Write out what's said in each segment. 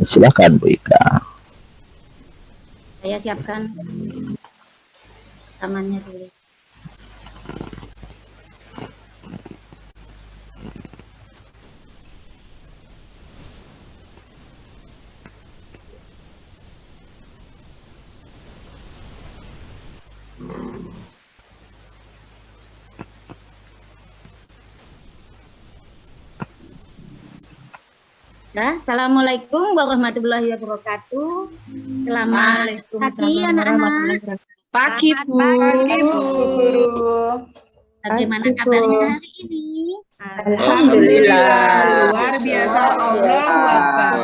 Silakan Bu Ika. Saya siapkan rekamannya dulu. Ya, Assalamualaikum warahmatullahi wabarakatuh. Selamat pagi anak-anak. Pagi Bu. Pagi Bu Guru. Bagaimana kabarnya hari ini? Alhamdulillah. Luar biasa. Allahu Akbar.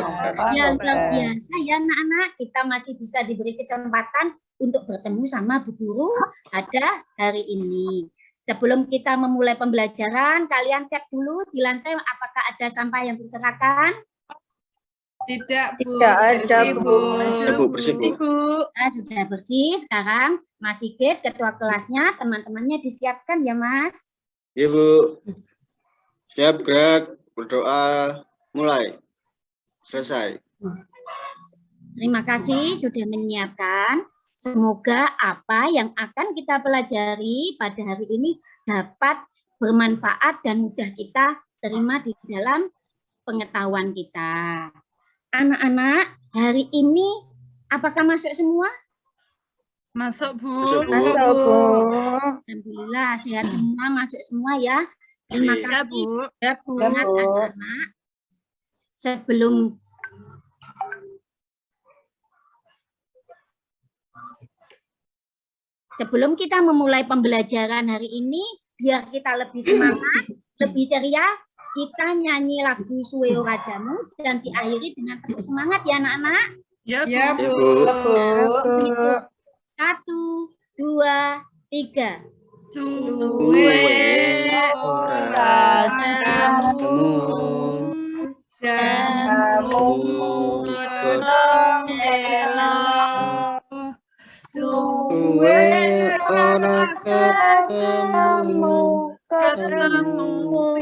Ya, luar biasa ya anak-anak. Kita masih bisa diberi kesempatan untuk bertemu sama Bu Guru pada hari ini. Sebelum kita memulai pembelajaran, kalian cek dulu di lantai apakah ada sampah yang berserakan. Tidak Bu. Tidak ada Bu. Bersih Bu. Nah, sudah bersih. Sekarang Mas Sigit, ketua kelasnya, teman-temannya disiapkan ya Mas. Iya Bu. Siap gerak, berdoa, mulai. Selesai. Terima kasih sudah menyiapkan. Semoga apa yang akan kita pelajari pada hari ini dapat bermanfaat dan mudah kita terima di dalam pengetahuan kita. Anak-anak, hari ini apakah masuk semua? Masuk Bu. Masuk, Bu. Alhamdulillah, sehat semua, masuk semua ya. Terima Iya, kasih. Ya Bu. Ingat anak-anak, sebelum kita memulai pembelajaran hari ini, biar kita lebih semangat, lebih ceria, kita nyanyi lagu Suweo Rajamu dan diakhiri dengan tepuk semangat ya anak-anak. Ya Iya, Bu. Itu 1, 2, 3. Suwe Rajamu, jamu elo suwe ora ketemu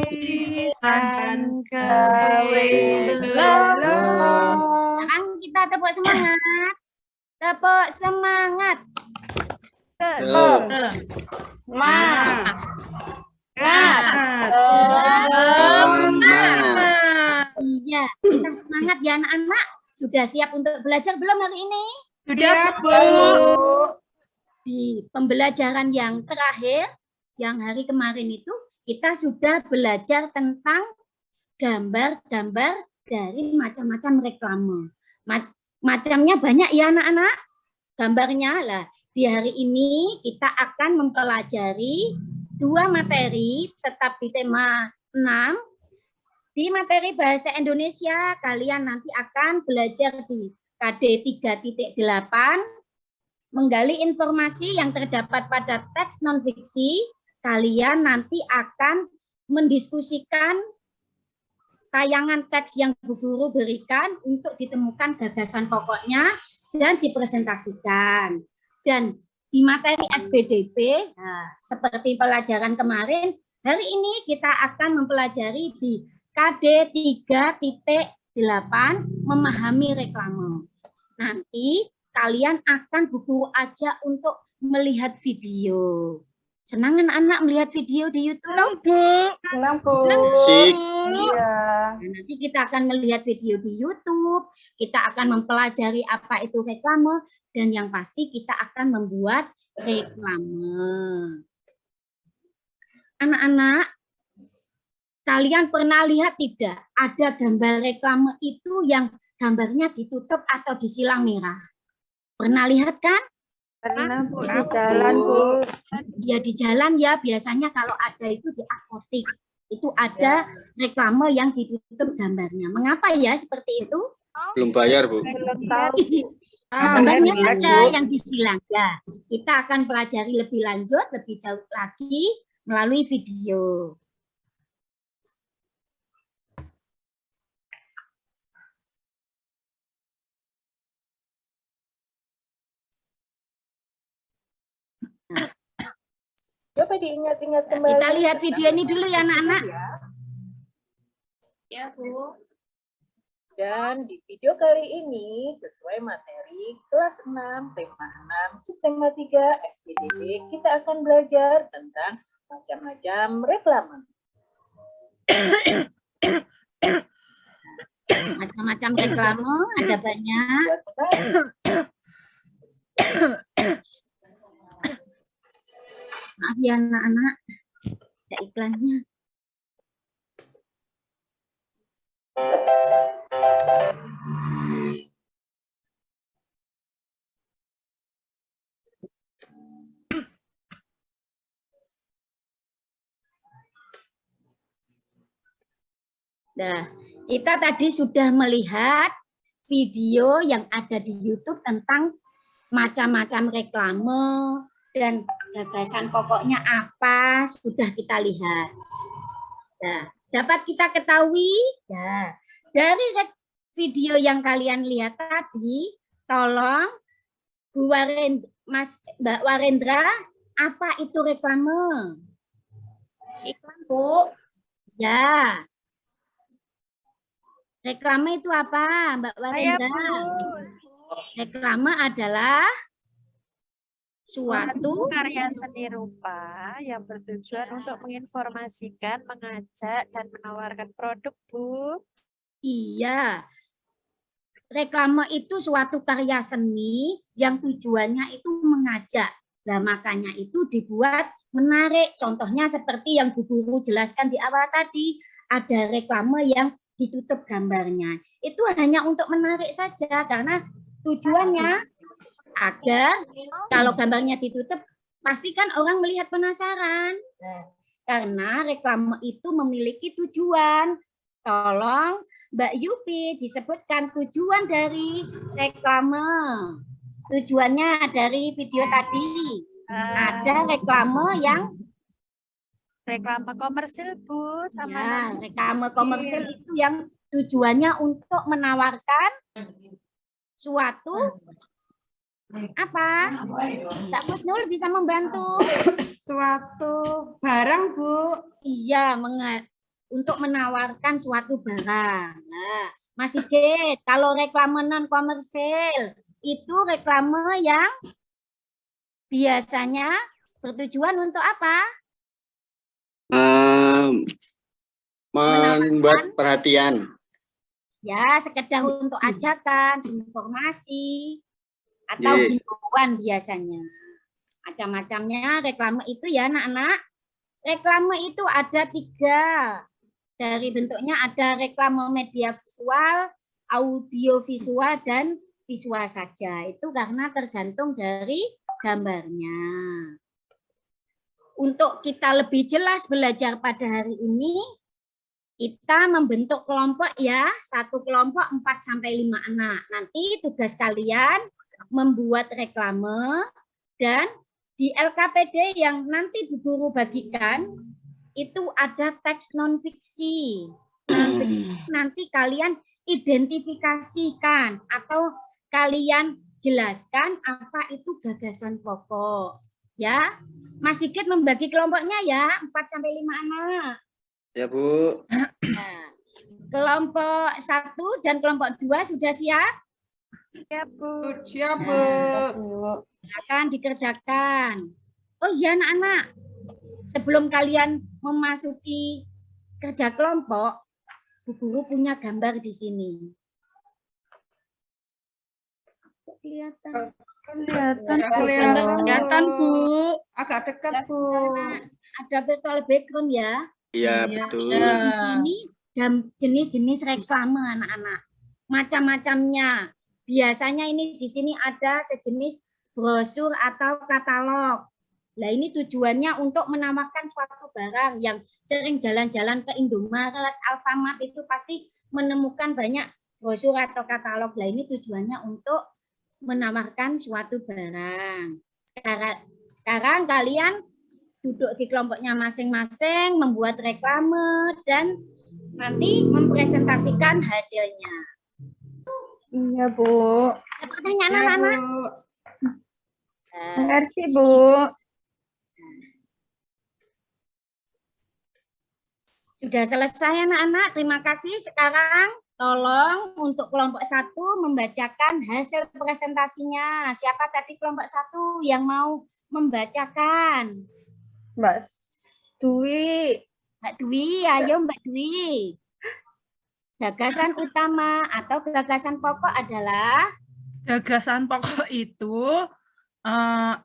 pisan gawe lelo. Sekarang kita tepuk semangat. Tepuk semangat. Iya, kita semangat ya anak-anak. Sudah siap untuk belajar belum hari ini? Sudah Bu. Di pembelajaran yang terakhir, yang hari kemarin itu, kita sudah belajar tentang gambar-gambar dari macam-macam reklame. Macamnya banyak ya anak-anak. Gambarnya lah. Di hari ini kita akan mempelajari 2 materi tetap di tema 6. Di materi bahasa Indonesia kalian nanti akan belajar di KD 3.8 menggali informasi yang terdapat pada teks non-fiksi. Kalian nanti akan mendiskusikan tayangan teks yang Bu Guru berikan untuk ditemukan gagasan pokoknya dan dipresentasikan. Dan di materi SBDP, nah, seperti pelajaran kemarin, hari ini kita akan mempelajari di KD 3.8 memahami reklame. Nanti kalian akan Bu Guru ajak untuk melihat video. Senang anak-anak melihat video di YouTube? Senang Bu. Sik. Iya. Nah, nanti kita akan melihat video di YouTube, kita akan mempelajari apa itu reklame, dan yang pasti kita akan membuat reklame. Anak-anak, kalian pernah lihat tidak ada gambar reklame itu yang gambarnya ditutup atau disilang merah? Pernah lihat kan? Pernah Bu di jalan Bu. Ya di jalan ya, biasanya kalau ada itu di apotik. Itu ada reklame yang ditutup gambarnya. Mengapa ya seperti itu? Belum bayar Bu. Belum tahu. Gambarnya saja yang disilang. Ya, kita akan pelajari lebih lanjut, lebih jauh lagi melalui video. Coba diingat-ingat kembali. Kita lihat video ini dulu ya anak-anak. Ya Bu. Dan di video kali ini sesuai materi kelas 6, tema 6, subtema 3, SPDB, kita akan belajar tentang macam-macam reklame. Macam-macam reklame ada banyak. Buat pertanyaan, Maaf ya anak-anak, ada iklannya. Nah, kita tadi sudah melihat video yang ada di YouTube tentang macam-macam reklame dan gagasan pokoknya apa, sudah kita lihat. Nah, dapat kita ketahui ya, dari video yang kalian lihat tadi, tolong Mbak Warendra, apa itu reklame? Iklan, Bu. Ya. Reklame itu apa, Mbak Warendra? Reklame adalah suatu karya seni rupa yang bertujuan untuk menginformasikan, mengajak, dan menawarkan produk, Bu. Iya. Reklame itu suatu karya seni yang tujuannya itu mengajak. Nah, makanya itu dibuat menarik. Contohnya seperti yang Bu Guru jelaskan di awal tadi, ada reklame yang ditutup gambarnya. Itu hanya untuk menarik saja karena tujuannya agar kalau gambarnya ditutup pastikan orang melihat penasaran. Karena reklame itu memiliki tujuan. Tolong Mbak Yupi disebutkan tujuan dari reklame. Tujuannya dari video tadi. Ada reklame yang Reklame komersil, Bu, sama ya, reklame komersil itu yang tujuannya untuk menawarkan suatu apa? Kak Musnul bisa membantu. suatu barang, Bu. Iya, untuk menawarkan suatu barang. Nah, Mas Sigit, kalau reklame non komersil itu reklame yang biasanya bertujuan untuk apa? Membuat perhatian. Ya, sekedar untuk ajakan, informasi, atau himbauan biasanya. Macam-macamnya reklame itu ya anak-anak. Reklame itu ada 3. Dari bentuknya ada reklame media visual, audio visual, dan visual saja. Itu karena tergantung dari gambarnya. Untuk kita lebih jelas belajar pada hari ini, kita membentuk kelompok ya, satu kelompok 4-5 anak. Nanti tugas kalian membuat reklame dan di LKPD yang nanti Bu Guru bagikan itu ada teks non fiksi. Non fiksi nanti kalian identifikasikan atau kalian jelaskan apa itu gagasan pokok. Ya, Mas Sigit membagi kelompoknya ya, 4-5 anak. Ya, Bu. Nah, kelompok 1 dan kelompok 2 sudah siap? Ya, Bu. siap, Bu. Akan dikerjakan. Oh iya anak-anak, sebelum kalian memasuki kerja kelompok, Bu Guru punya gambar di sini. Kelihatan. Kelihatan, Bu. Agak dekat, Bu. Ada virtual background ya. Iya, betul. Di sini jenis-jenis reklame anak-anak. Macam-macamnya. Biasanya ini di sini ada sejenis brosur atau katalog. Nah, ini tujuannya untuk menawarkan suatu barang yang sering jalan-jalan ke Indomaret, Alfamart itu pasti menemukan banyak brosur atau katalog. Nah, ini tujuannya untuk menawarkan suatu barang. Sekarang kalian duduk di kelompoknya masing-masing, membuat reklame, dan nanti mempresentasikan hasilnya. Iya, Bu. Ada pertanyaan anak-anak? Mengerti, Bu. Sudah selesai anak-anak, terima kasih. Sekarang tolong untuk kelompok 1 membacakan hasil presentasinya. Siapa tadi kelompok 1 yang mau membacakan? Mbak Dwi. Mbak Dwi, ayo Mbak Dwi. Gagasan utama atau gagasan pokok adalah? Gagasan pokok itu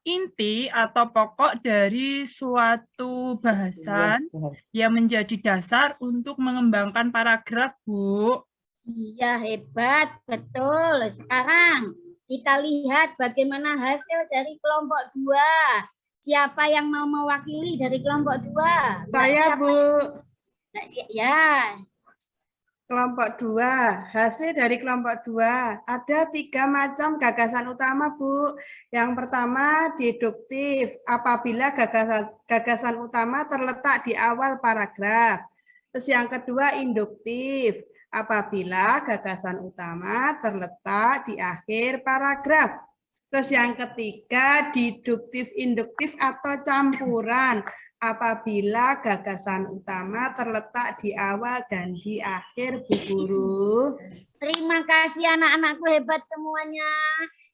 inti atau pokok dari suatu bahasan yang menjadi dasar untuk mengembangkan paragraf, Bu. Iya, hebat, betul. Sekarang kita lihat bagaimana hasil dari kelompok 2. Siapa yang mau mewakili dari kelompok 2? Saya, Bu. Ya. Kelompok 2. Hasil dari kelompok 2. Ada 3 macam gagasan utama, Bu. Yang pertama, deduktif. Apabila gagasan utama terletak di awal paragraf. Terus yang kedua, induktif. Apabila gagasan utama terletak di akhir paragraf. Terus yang ketiga, deduktif induktif atau campuran. Apabila gagasan utama terletak di awal dan di akhir, Bu Guru. Terima kasih anak-anakku hebat semuanya.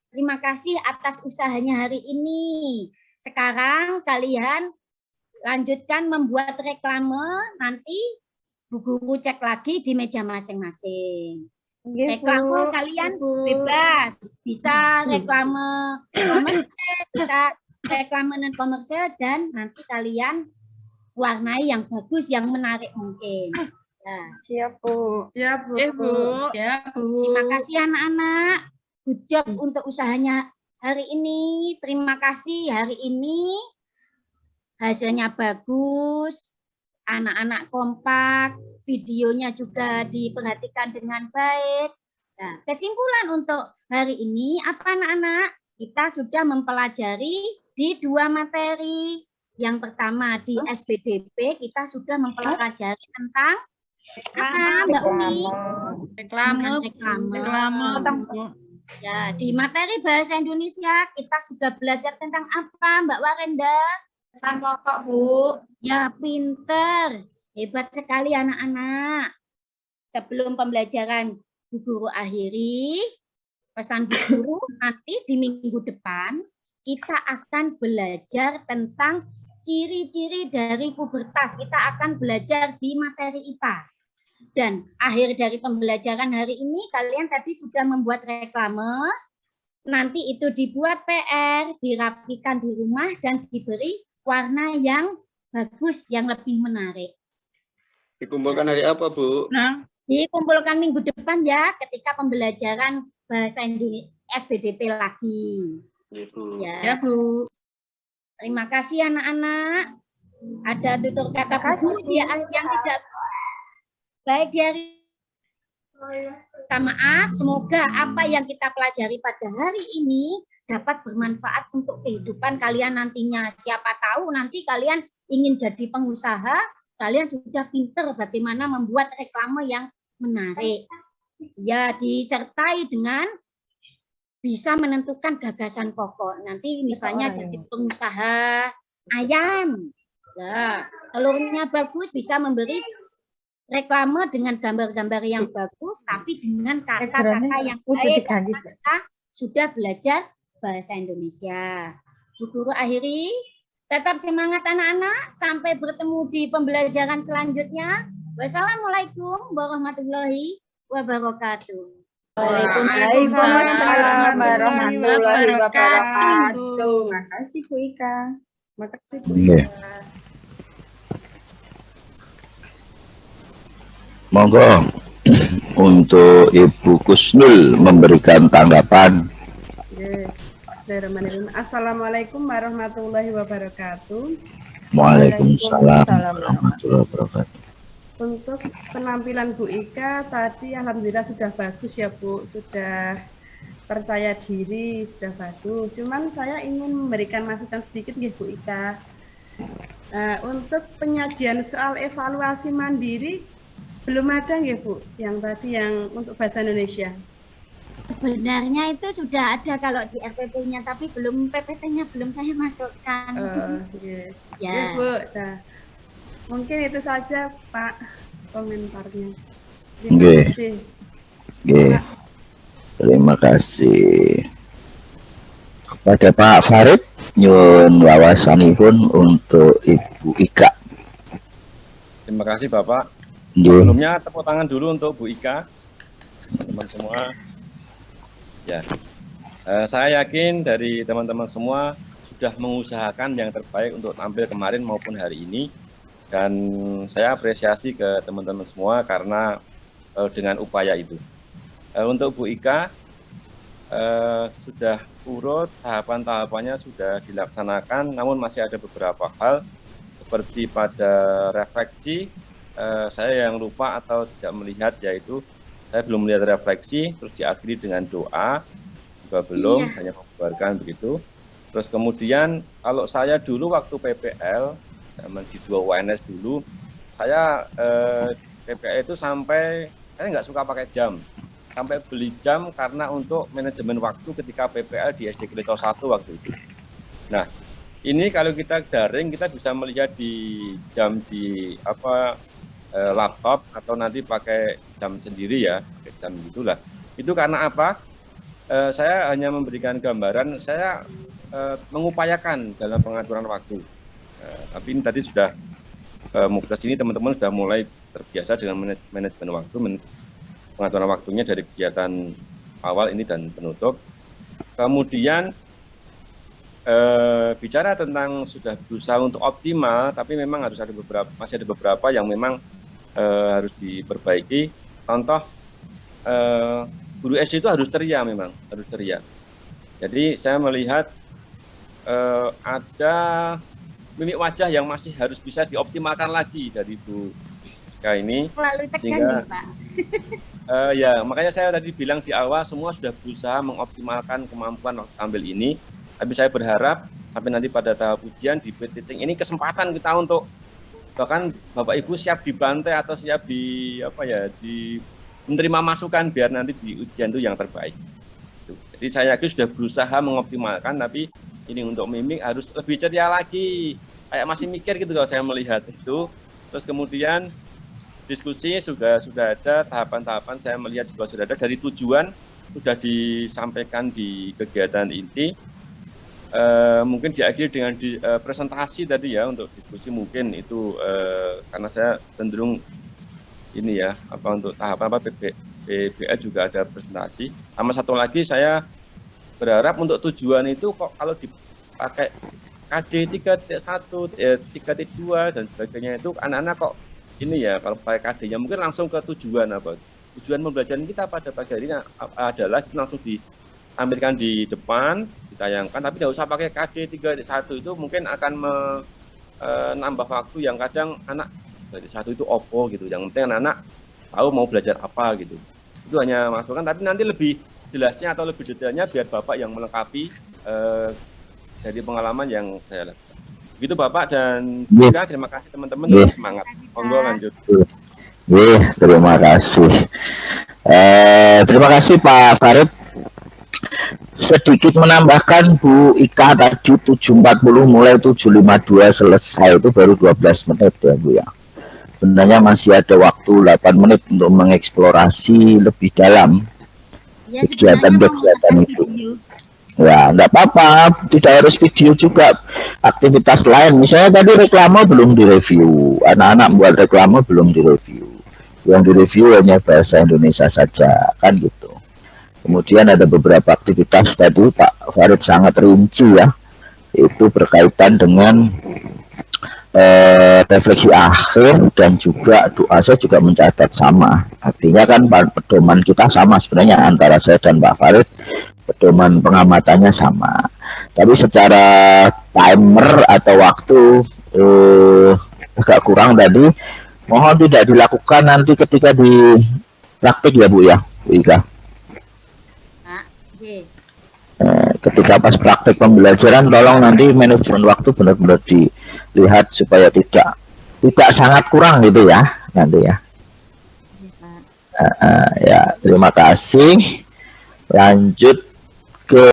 Terima kasih atas usahanya hari ini. Sekarang kalian lanjutkan membuat reklame, nanti Bu Guru cek lagi di meja masing-masing. Reklame kalian bebas, bisa reklame komersial, bisa reklame non komersial, dan nanti kalian warnai yang bagus, yang menarik mungkin. Ya. Siap, Bu. Ya, Bu. Ya, Bu. Ya, Bu. Terima kasih anak-anak. Good job untuk usahanya hari ini. Terima kasih hari ini. Hasilnya bagus. Anak-anak kompak. Videonya juga diperhatikan dengan baik. Nah, kesimpulan untuk hari ini apa anak-anak? Kita sudah mempelajari di 2 materi. Yang pertama di SPDP kita sudah mempelajari tentang apa, Mbak Umi? Reklame. Ya, di materi bahasa Indonesia kita sudah belajar tentang apa, Mbak Warenda? Pesan pokok, Bu. Ya, pinter. Hebat sekali anak-anak. Sebelum pembelajaran Bu Guru akhiri, pesan Bu Guru nanti di minggu depan kita akan belajar tentang ciri-ciri dari pubertas. Kita akan belajar di materi IPA. Dan akhir dari pembelajaran hari ini, kalian tadi sudah membuat reklame. Nanti itu dibuat PR, dirapikan di rumah, dan diberi warna yang bagus, yang lebih menarik. Dikumpulkan hari apa, Bu? Nah, Dikumpulkan minggu depan ya, ketika pembelajaran bahasa Indonesia SPDP lagi. Ya, Bu. Ya. Bu. Terima kasih anak-anak. Ada tutur kata Bu yang tidak baik di hari. Minta maaf, semoga apa yang kita pelajari pada hari ini dapat bermanfaat untuk kehidupan kalian nantinya. Siapa tahu nanti kalian ingin jadi pengusaha, kalian sudah pinter bagaimana membuat reklame yang menarik. Ya, disertai dengan bisa menentukan gagasan pokok. Nanti misalnya jadi pengusaha ayam. Nah, telurnya bagus, bisa memberi reklame dengan gambar-gambar yang bagus, tapi dengan kata-kata yang baik. Karena kita sudah belajar bahasa Indonesia. Bu Guru akhiri, tetap semangat anak-anak. Sampai bertemu di pembelajaran selanjutnya. Wassalamualaikum warahmatullahi wabarakatuh. Waalaikumsalam warahmatullahi wabarakatuh. Makasih Bu Ika. Makasih, Bu Ika. Monggo untuk Ibu Kusnul memberikan tanggapan. Bismillahirrahmanirrahim. Assalamualaikum warahmatullahi wabarakatuh. Waalaikumsalam warahmatullahi wabarakatuh. Untuk penampilan Bu Ika tadi alhamdulillah sudah bagus ya Bu, sudah percaya diri, sudah bagus. Cuman saya ingin memberikan masukan sedikit ya Bu Ika. Untuk penyajian soal evaluasi mandiri belum ada ya Bu, yang tadi yang untuk bahasa Indonesia. Sebenarnya itu sudah ada kalau di RPP-nya, tapi belum PPT-nya belum saya masukkan. Yes. Ya. Ya Bu. Nah, Mungkin itu saja Pak komentarnya. Nggih. Terima kasih. Nggih. Terima kasih. Kepada Pak Farid, nyun wawasanipun untuk Ibu Ika. Terima kasih Bapak. Nggih. Sebelumnya tepuk tangan dulu untuk Bu Ika, teman-teman semua. Ya, saya yakin dari teman-teman semua sudah mengusahakan yang terbaik untuk tampil kemarin maupun hari ini, dan saya apresiasi ke teman-teman semua karena dengan upaya itu. Untuk Bu Ika, sudah urut, tahapan-tahapannya sudah dilaksanakan, namun masih ada beberapa hal seperti pada refleksi, saya yang lupa atau tidak melihat, yaitu saya belum melihat refleksi, terus diakhiri dengan doa, juga belum, hanya membubarkan begitu. Terus kemudian kalau saya dulu waktu PPL, zaman di 2 UNS dulu, saya PPL itu sampai, saya nggak suka pakai jam, sampai beli jam karena untuk manajemen waktu ketika PPL di SD Kleto 1 waktu itu. Nah, ini kalau kita daring, kita bisa melihat di jam di laptop atau nanti pakai jam sendiri ya, pakai jam gitulah. Itu karena apa? Saya hanya memberikan gambaran, saya mengupayakan dalam pengaturan waktu. Tapi ini tadi sudah ke sini teman-teman sudah mulai terbiasa dengan manajemen waktu, pengaturan waktunya dari kegiatan awal ini dan penutup. Kemudian bicara tentang sudah berusaha untuk optimal, tapi memang harus ada masih ada beberapa yang memang harus diperbaiki. Contoh, guru SD itu harus ceria, memang harus ceria. Jadi saya melihat ada mimik wajah yang masih harus bisa dioptimalkan lagi dari Bu Ika ini. Selalu tekan sehingga, nih, Pak. Ya, makanya saya tadi bilang di awal semua sudah berusaha mengoptimalkan kemampuan waktu tampil ini. Tapi saya berharap sampai nanti pada tahap ujian di teaching ini kesempatan kita untuk bahkan Bapak Ibu siap dibantai atau siap di menerima masukan biar nanti di ujian itu yang terbaik. Jadi saya yakin sudah berusaha mengoptimalkan, tapi ini untuk mimik harus lebih ceria lagi. Kayak masih mikir gitu kalau saya melihat itu. Terus kemudian diskusi sudah ada, tahapan-tahapan saya melihat juga sudah ada, dari tujuan sudah disampaikan di kegiatan inti. Mungkin diakhiri dengan presentasi tadi ya, untuk diskusi mungkin itu karena saya cenderung ini ya, untuk tahapan PBL juga ada presentasi. Sama satu lagi saya berharap untuk tujuan itu kok kalau dipakai KD 3.1, 3.2 dan sebagainya itu anak-anak kok ini ya, kalau pakai KD-nya mungkin langsung ke tujuan tujuan pembelajaran kita pada pagi hari ini adalah langsung ditampilkan di depan, ditayangkan, tapi tidak usah pakai KD 3.1, itu mungkin akan menambah waktu yang kadang anak dari 1 itu opo gitu, yang penting anak-anak tahu mau belajar apa gitu. Itu hanya masukan, tapi nanti lebih jelasnya atau lebih detailnya biar Bapak yang melengkapi dari pengalaman yang saya lakukan. Begitu Bapak dan juga terima kasih teman-teman, semangat. Monggo lanjut. Terima kasih. Terima kasih Pak Farid. Sedikit menambahkan Bu Ika tadi 7.40 mulai 7.52 selesai itu baru 12 menit ya Bu ya. Sebenarnya masih ada waktu 8 menit untuk mengeksplorasi lebih dalam kegiatan-kegiatan itu. Ya, enggak apa-apa, tidak harus video juga, aktivitas lain. Misalnya tadi reklame belum direview, anak-anak buat reklame belum direview. Yang direview hanya bahasa Indonesia saja, kan gitu. Kemudian ada beberapa aktivitas tadi Pak Farid sangat rinci ya, itu berkaitan dengan refleksi akhir dan juga doa. Saya juga mencatat sama, artinya kan pedoman kita sama sebenarnya antara saya dan Pak Farid, pedoman pengamatannya sama, tapi secara timer atau waktu agak kurang tadi. Mohon tidak dilakukan nanti ketika di praktik ya Bu ya, Bu Ika. Ketika pas praktik pembelajaran tolong nanti manajemen waktu benar-benar dilihat supaya tidak sangat kurang gitu ya nanti ya. Ya, terima kasih. Lanjut ke